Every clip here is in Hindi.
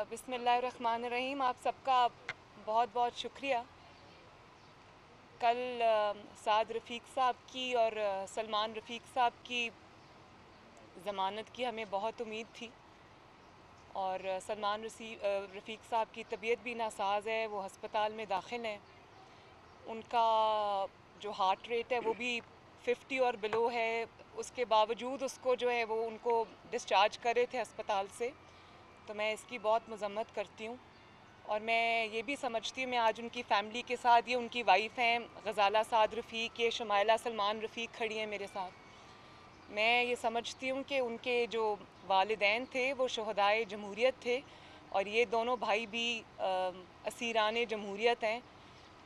बिस्मिल्लाहिर्रहमानिर्रहीम। आप सबका बहुत बहुत शुक्रिया। कल साद रफ़ीक साहब की और सलमान रफ़ीक साहब की ज़मानत की हमें बहुत उम्मीद थी और सलमान रफ़ीक साहब की तबीयत भी नासाज है, वो हस्पताल में दाखिल हैं। उनका जो हार्ट रेट है वो भी 50 और बिलो है। उसके बावजूद उसको जो है वो उनको डिस्चार्ज कर रहे थे अस्पताल से। तो मैं इसकी बहुत मज़म्मत करती हूँ और मैं ये भी समझती हूँ, मैं आज उनकी फ़ैमिली के साथ, ये उनकी वाइफ हैं गज़ाला साद रफ़ीक, ये शुमाइला सलमान रफ़ीक खड़ी हैं मेरे साथ। मैं ये समझती हूँ कि उनके जो वालिदैन थे वो शहदाए जमहूरियत थे और ये दोनों भाई भी असीरान जमहूरियत हैं।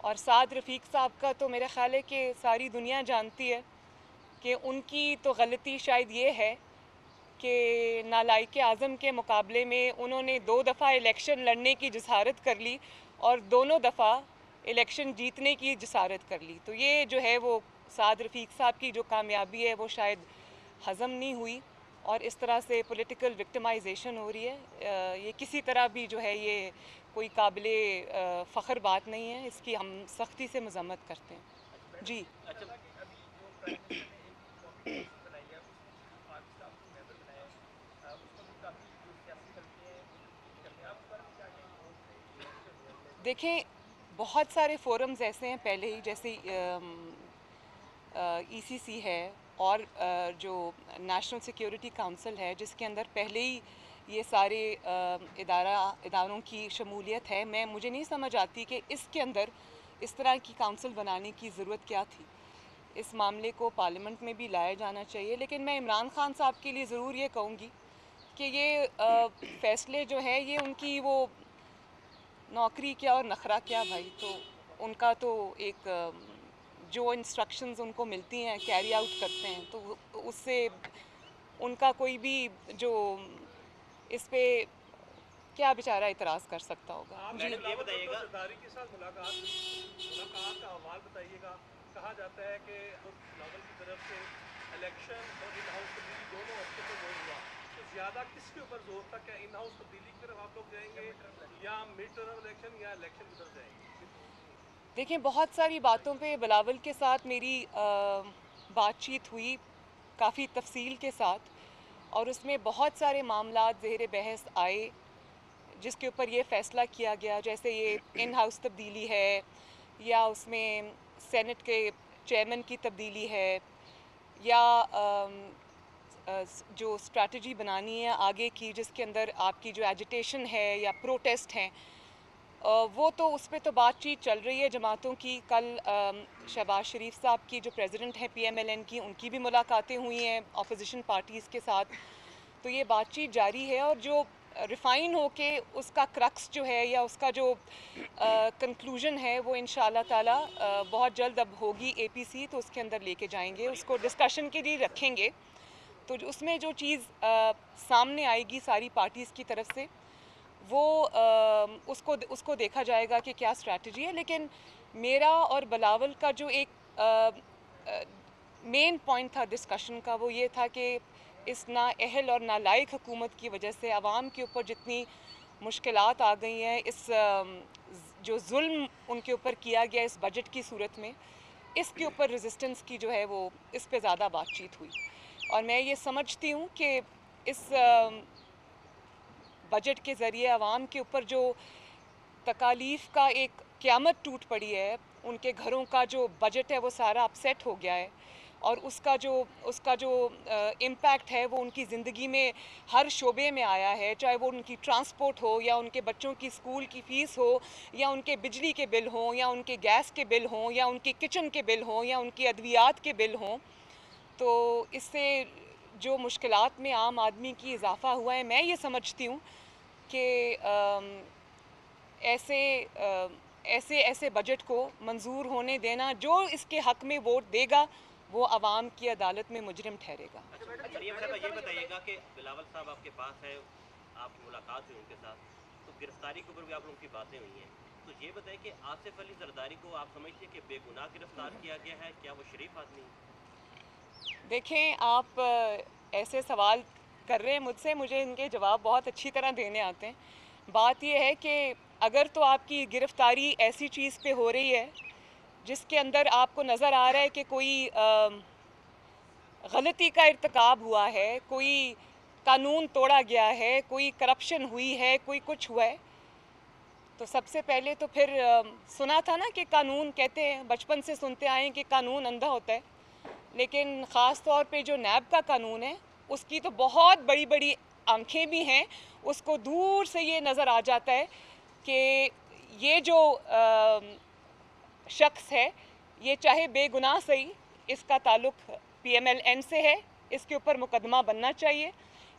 और साद रफ़ीक साहब का तो मेरा ख़्याल है कि सारी दुनिया जानती है कि उनकी तो गलती शायद ये है कि नालायक आज़म के मुकाबले में उन्होंने 2 दफ़ा इलेक्शन लड़ने की जसारत कर ली और दोनों दफ़ा इलेक्शन जीतने की जसारत कर ली। तो ये जो है वो साद रफ़ीक साहब की जो कामयाबी है वो शायद हज़म नहीं हुई और इस तरह से पॉलिटिकल विक्टिमाइजेशन हो रही है। ये किसी तरह भी जो है ये कोई काबिले फ़ख्र बात नहीं है, इसकी हम सख्ती से मज़म्मत करते हैं। जी। देखें, बहुत सारे फोरम्स ऐसे हैं पहले ही, जैसे ईसीसी है और जो नेशनल सिक्योरिटी काउंसिल है, जिसके अंदर पहले ही ये सारे इदारों की शमूलियत है। मुझे नहीं समझ आती कि इसके अंदर इस तरह की काउंसिल बनाने की ज़रूरत क्या थी। इस मामले को पार्लियामेंट में भी लाया जाना चाहिए। लेकिन मैं इमरान खान साहब के लिए ज़रूर ये कहूँगी कि ये फ़ैसले जो है ये उनकी वो नौकरी क्या और नखरा क्या भाई, तो उनका तो एक जो इंस्ट्रक्शंस उनको मिलती हैं कैरी आउट करते हैं, तो उससे उनका कोई भी जो इस पे क्या बेचारा इतराज़ कर सकता होगा। जी मैडम ये बताइएगा, जरदारी के साथ मुलाकात हुई, मुलाकात का अहवाल बताइएगा। कहा जाता है कि बिलावल की तरफ से इलेक्शन और इन हाउस तब्दीली दोनों हफ्ते पर जोर हुआ, तो ज़्यादा किसके ऊपर जोर था? क्या इन हाउस तब्दीली की तरफ आप लोग जाएंगे या मिड टर्म इलेक्शन या इलेक्शन की तरफ जाएंगे? देखिए, बहुत सारी बातों पे बिलावल के साथ मेरी बातचीत हुई काफ़ी तफसील के साथ और उसमें बहुत सारे मामलात ज़ेर बहस आए जिसके ऊपर ये फ़ैसला किया गया, जैसे ये इन हाउस तब्दीली है या उसमें सेनेट के चेयरमैन की तब्दीली है या जो स्ट्रैटेजी बनानी है आगे की, जिसके अंदर आपकी जो एजिटेशन है या प्रोटेस्ट हैं, वो तो उस पर तो बातचीत चल रही है जमातों की। कल शहबाज शरीफ साहब की जो प्रेसिडेंट हैं PMLN की, उनकी भी मुलाकातें हुई हैं अपोजिशन पार्टीज़ के साथ, तो ये बातचीत जारी है और जो रिफ़ाइन हो के उसका क्रक्स जो है या उसका जो कंक्लूजन है वो इंशाअल्लाह ताला बहुत जल्द अब होगी APC, तो उसके अंदर लेके जाएंगे, उसको डिस्कशन के लिए रखेंगे। तो उसमें जो चीज़ सामने आएगी सारी पार्टीज़ की तरफ से वो उसको उसको देखा जाएगा कि क्या स्ट्रैटेजी है। लेकिन मेरा और बिलावल का जो एक मेन पॉइंट था डिस्कशन का, वो ये था कि इस नाअहल और नालायक हुकूमत की वजह से आवाम के ऊपर जितनी मुश्किलात आ गई हैं, इस जो जुल्म उनके ऊपर किया गया इस बजट की सूरत में, इसके ऊपर रेजिस्टेंस की जो है वो इस पे ज़्यादा बातचीत हुई। और मैं ये समझती हूँ कि इस बजट के ज़रिए आवाम के ऊपर जो तकालीफ का एक क़यामत टूट पड़ी है, उनके घरों का जो बजट है वो सारा अपसेट हो गया है और उसका जो इम्पैक्ट है वो उनकी ज़िंदगी में हर शोबे में आया है, चाहे वो उनकी ट्रांसपोर्ट हो या उनके बच्चों की स्कूल की फ़ीस हो या उनके बिजली के बिल हों या उनके गैस के बिल हों या उनके किचन के बिल हों या उनकी अद्वियात के बिल हों। तो इससे जो मुश्किलात में आम आदमी की इजाफ़ा हुआ है, मैं ये समझती हूँ कि ऐसे ऐसे ऐसे बजट को मंजूर होने देना, जो इसके हक में वोट देगा वो आवाम की अदालत में मुजरिम ठहरेगा। अच्छा मरियम साहब, ये बताइएगा कि बिलावल साहब आपके पास है, आपकी मुलाकात हुई उनके साथ, तो गिरफ्तारी के ऊपर भी आप लोगों की बातें हुई हैं, तो ये बताइए कि आसिफ अली जरदारी को आप समझते हैं कि बेगुनाह गिरफ्तार किया गया है? क्या वो शरीफ आदमी है? देखें, आप ऐसे सवाल कर रहे हैं मुझसे, मुझे इनके जवाब बहुत अच्छी तरह देने आते हैं। बात ये है कि अगर तो आपकी गिरफ्तारी ऐसी चीज़ पे हो रही है जिसके अंदर आपको नज़र आ रहा है कि कोई गलती का इर्तिकाब हुआ है, कोई कानून तोड़ा गया है, कोई करप्शन हुई है, कोई कुछ हुआ है, तो सबसे पहले तो फिर सुना था ना कि कानून, कहते हैं बचपन से सुनते आए हैं कि कानून अंधा होता है, लेकिन ख़ास तौर पे जो नैब का कानून है उसकी तो बहुत बड़ी बड़ी आंखें भी हैं। उसको दूर से ये नज़र आ जाता है कि ये जो शख्स है ये चाहे बेगुनाह सही, इसका ताल्लुक़ PMLN से है, इसके ऊपर मुकदमा बनना चाहिए,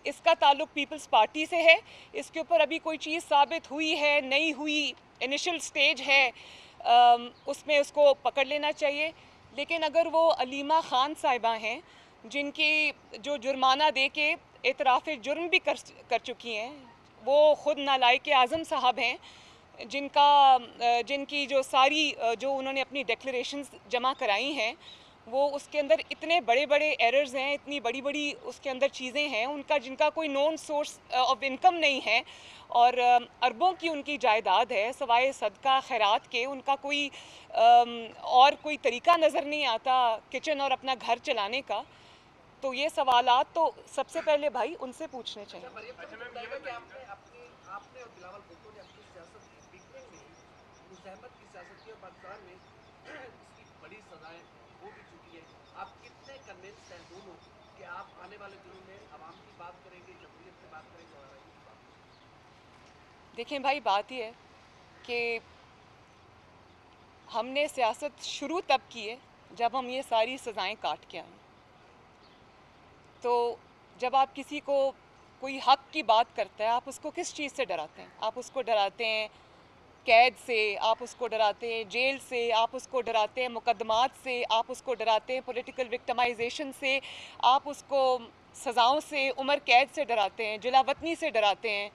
इसका ताल्लुक़ पीपल्स पार्टी से है, इसके ऊपर अभी कोई चीज़ साबित हुई है नहीं हुई, इनिशियल स्टेज है, उसमें उसको पकड़ लेना चाहिए। लेकिन अगर वो अलीमा ख़ान साहिबा हैं जिनकी जो जुर्माना दे के एतराफ़ जुर्म भी कर चुकी हैं, वो ख़ुद नालायक आज़म साहब हैं, जिनकी जो सारी जो उन्होंने अपनी डिक्लेरेशंस जमा कराई हैं वो उसके अंदर इतने बड़े बड़े एरर्स हैं, इतनी बड़ी बड़ी उसके अंदर चीज़ें हैं, जिनका कोई नॉन सोर्स ऑफ इनकम नहीं है और अरबों की उनकी जायदाद है, सवाए सदका खैरात के उनका कोई और कोई तरीका नज़र नहीं आता किचन और अपना घर चलाने का। तो ये सवालात तो सबसे पहले भाई उनसे पूछने चाहिए। देखें भाई, बात यह है कि हमने सियासत शुरू तब की है जब हम ये सारी सज़ाएं काट के आए। तो जब आप किसी को कोई हक की बात करता है, आप उसको किस चीज़ से डराते हैं? आप उसको डराते हैं कैद से, आप उसको डराते हैं जेल से, आप उसको डराते हैं मुकदमात से, आप उसको डराते हैं पॉलिटिकल विक्टिमाइजेशन से, आप उसको सज़ाओं से, उम्र कैद से डराते हैं, जलावतनी से डराते हैं।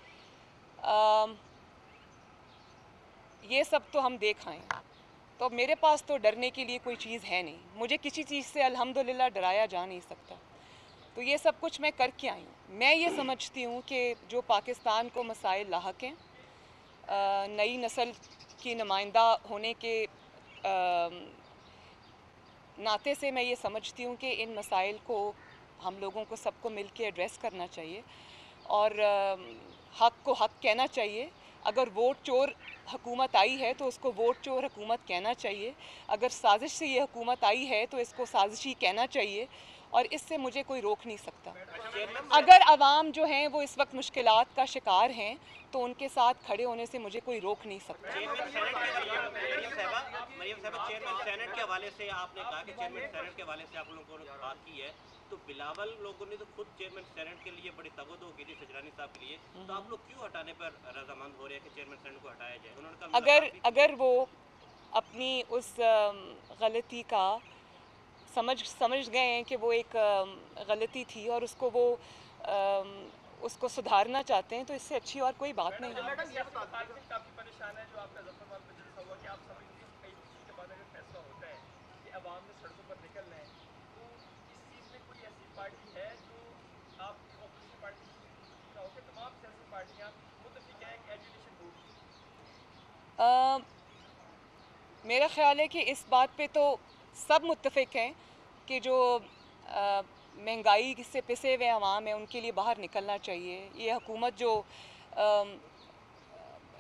ये सब तो हम देख आए हैं। तो मेरे पास तो डरने के लिए कोई चीज़ है नहीं, मुझे किसी चीज़ से अल्हम्दुलिल्लाह डराया जा नहीं सकता। तो ये सब कुछ मैं करके आई हूँ। मैं ये समझती हूँ कि जो पाकिस्तान को मसाइल लाहक हैं, नई नस्ल की नुमाइंदा होने के नाते से मैं ये समझती हूँ कि इन मसाइल को हम लोगों को सबको मिल के एड्रेस करना चाहिए और हक़ को हक़ कहना चाहिए। अगर वोट चोर हुकूमत आई है तो उसको वोट चोर हुकूमत कहना चाहिए, अगर साजिश से ये हुकूमत आई है तो इसको साजिशी कहना चाहिए और इससे मुझे कोई रोक नहीं सकता। अगर अवाम जो हैं वो इस वक्त मुश्किलात का शिकार हैं तो उनके साथ खड़े होने से मुझे कोई रोक नहीं सकता। चेयरमैन सेनेट के हवाले से आपने कहा कि चेयरमैन सेनेट के हवाले से आप लोगों ने बात की है, तो बिलावल लोगों ने तो खुद चेयरमैन सेनेट के लिए बड़ी तवज्जो की थी सजरानी साहब के लिए, तो आप लोग क्यों हटाने पर रजामंद हो रहे हैं कि चेयरमैन सेनेट को हटाया जाए? उन्होंने कहा अगर वो अपनी उस गलती का समझ गए हैं कि वो एक गलती थी और उसको वो उसको सुधारना चाहते हैं तो इससे अच्छी और कोई बात नहीं है। मेरा ख्याल है कि इस बात पे तो सब मुत्तफ़िक हैं कि जो महंगाई से पिसे हुए अवाम है उनके लिए बाहर निकलना चाहिए। ये हुकूमत जो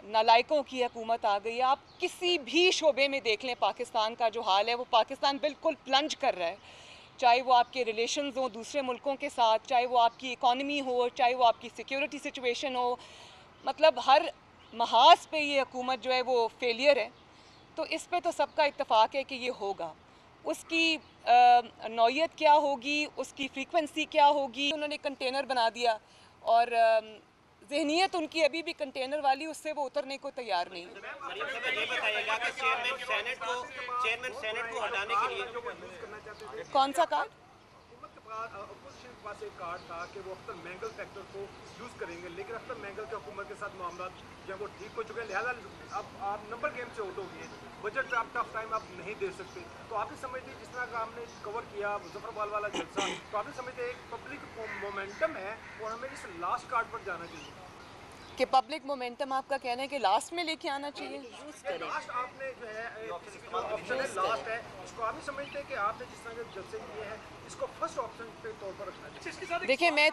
नालायकों की हुकूमत आ गई है, आप किसी भी शोबे में देख लें पाकिस्तान का जो हाल है, वो पाकिस्तान बिल्कुल प्लंज कर रहा है। चाहे वो आपके रिलेशंस हो दूसरे मुल्कों के साथ, चाहे वो आपकी इकॉनमी हो, चाहे वो आपकी सिक्योरिटी सिचुएशन हो, मतलब हर महाज पे ये हुकूमत जो है वो फेलियर है। तो इस पे तो सबका इत्तेफाक है कि ये होगा। उसकी नौयत क्या होगी, उसकी फ्रीक्वेंसी क्या होगी, उन्होंने कंटेनर बना दिया और ज़हनियत उनकी अभी भी कंटेनर वाली, उससे वो उतरने को तैयार नहीं। कौन सा कार्ड? पास एक कार्ड था कि वो अख्तर मैंगल फैक्टर को यूज़ करेंगे, लेकिन अख्तर मैंगल के हुकूमत के साथ मामला जब वो ठीक हो चुके हैं, लिहाजा अब आप नंबर गेम से आउट हो गए, बजट पे आप टफ टाइम आप नहीं दे सकते। तो आप ही समझते जिस तरह का हमने कवर किया मुजफ्फरबाद वाला जलसा, तो आप ही समझते एक पब्लिक मोमेंटम है और हमें इस लास्ट कार्ड पर जाना चाहिए। देखिए पब्लिक मोमेंटम आपका कहना है कि लास्ट में लेके आना चाहिए। लास्ट आपने जो है ऑप्शन है लास्ट है, इसको आप नहीं समझते कि आपने जिस तरह जब से ये है इसको फर्स्ट ऑप्शन पे तौर पर रखना चाहिए? देखिए मैं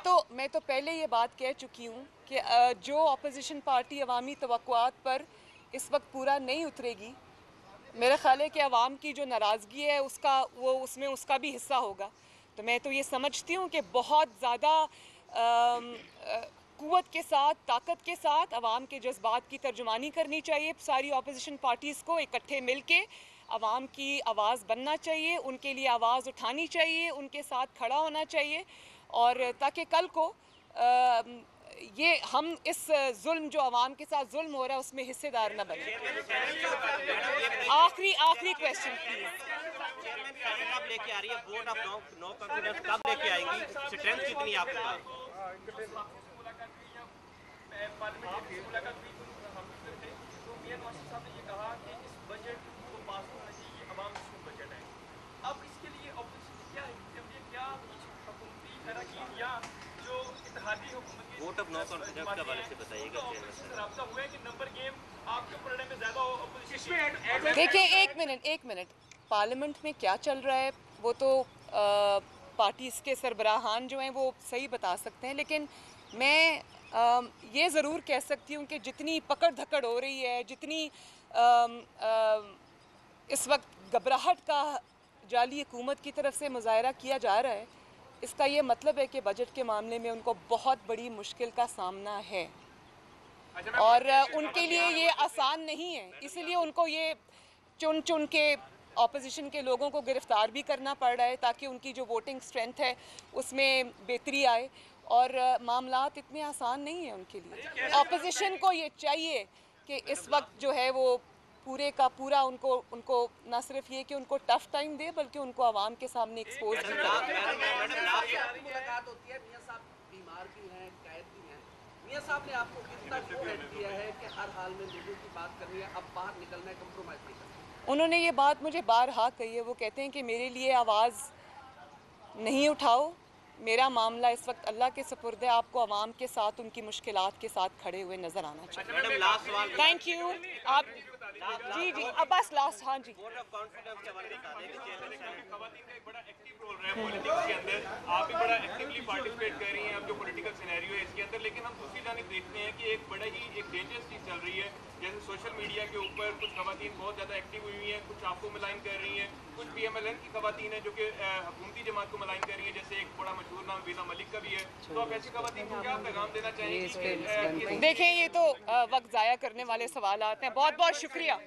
तो पहले ये बात कह चुकी हूँ कि जो अपोजिशन पार्टी अवामी तवक्कुआत पर इस वक्त पूरा नहीं उतरेगी, मेरा ख्याल है कि अवाम की जो नाराज़गी है उसमें उसका भी हिस्सा होगा। तो मैं तो ये समझती हूँ कि बहुत ज़्यादा क़ुव्वत के साथ, ताकत के साथ अवाम के जज्बात की तर्जुमानी करनी चाहिए। सारी अपोजिशन पार्टीज़ को इकट्ठे मिल के अवाम की आवाज़ बनना चाहिए, उनके लिए आवाज़ उठानी चाहिए, उनके साथ खड़ा होना चाहिए, और ताकि कल को ये हम इस जुल्म जो अवाम के साथ जुल्म हो रहा है उसमें हिस्सेदार न बने। आखिरी क्वेश्चन प्लीज। कब लेके आ रही है वोट ऑफ नो कॉन्फिडेंस, कब लेके आएंगी, स्ट्रेंथ कितनी है आपके पास? वोट ऑफ नो कॉन्फिडेंस के हवाले से बताइएगा। देखिए एक मिनट पार्लियामेंट में क्या चल रहा है वो तो पार्टीज़ के सरबराहान जो हैं वो सही बता सकते हैं, लेकिन मैं ये ज़रूर कह सकती हूँ कि जितनी पकड़ धकड़ हो रही है, जितनी इस वक्त घबराहट का जाली हुकूमत की तरफ से मुजाहरा किया जा रहा है, इसका ये मतलब है कि बजट के मामले में उनको बहुत बड़ी मुश्किल का सामना है और उनके लिए ये आसान नहीं है। इसलिए उनको ये चुन चुन के ऑपोजिशन के लोगों को गिरफ्तार भी करना पड़ रहा है ताकि उनकी जो वोटिंग स्ट्रेंथ है उसमें बेहतरी आए, और मामलात इतने आसान नहीं है उनके लिए। ऑपोजिशन को ये चाहिए कि इस वक्त जो है वो पूरे का पूरा उनको ना सिर्फ ये कि उनको टफ टाइम दे बल्कि उनको आवाम के सामने एक्सपोज भी करे। मुलाकात होती है, मियां साहब बीमार भी हैं, कैद भी हैं, मियां साहब ने आपको कितना कोऑपरेट किया है कि हर हाल में लोगों की बात करनी है, अब बाहर निकलना है, कंप्रोमाइज़ नहीं करना? उन्होंने ये बात मुझे बारहा कही है। वो कहते हैं कि मेरे लिए आवाज़ नहीं उठाओ, मेरा मामला इस वक्त अल्लाह के सुपुर्द है, आपको आवाम के साथ उनकी मुश्किलात के साथ खड़े हुए नज़र आना चाहिए। Thank you. आप जी अब बस लास्ट। हाँ जी, वोट ऑफ कॉन्फिडेंस के हवाले से बता दें कि खवातीन का एक बड़ा एक्टिव रोल रहा है पॉलिटिक्स के अंदर, आप भी बड़ा एक्टिवली पार्टिसिपेट कर रही हैं अब जो पॉलिटिकल सिनेरियो है इसके अंदर, लेकिन हम दूसरी जानिब देखते हैं कि एक बड़ा ही एक डेंजरस चीज़ चल रही है, जैसे सोशल मीडिया के ऊपर कुछ खवातीन बहुत ज़्यादा एक्टिव हुई हैं, कुछ आपको मलाइन कर रही हैं, कुछ PMLN की खवातीन हैं जो कि हुकूमती जमात को मलाइन कर रही हैं, जैसे एक बड़ा मशहूर नाम वीना मलिक का भी है। तो आप ऐसी खवातीन को क्या पैगाम देना चाहेंगे? देखें ये तो वक्त ज़ाया करने वाले सवाल आते हैं। बहुत बहुत शुक्रिया।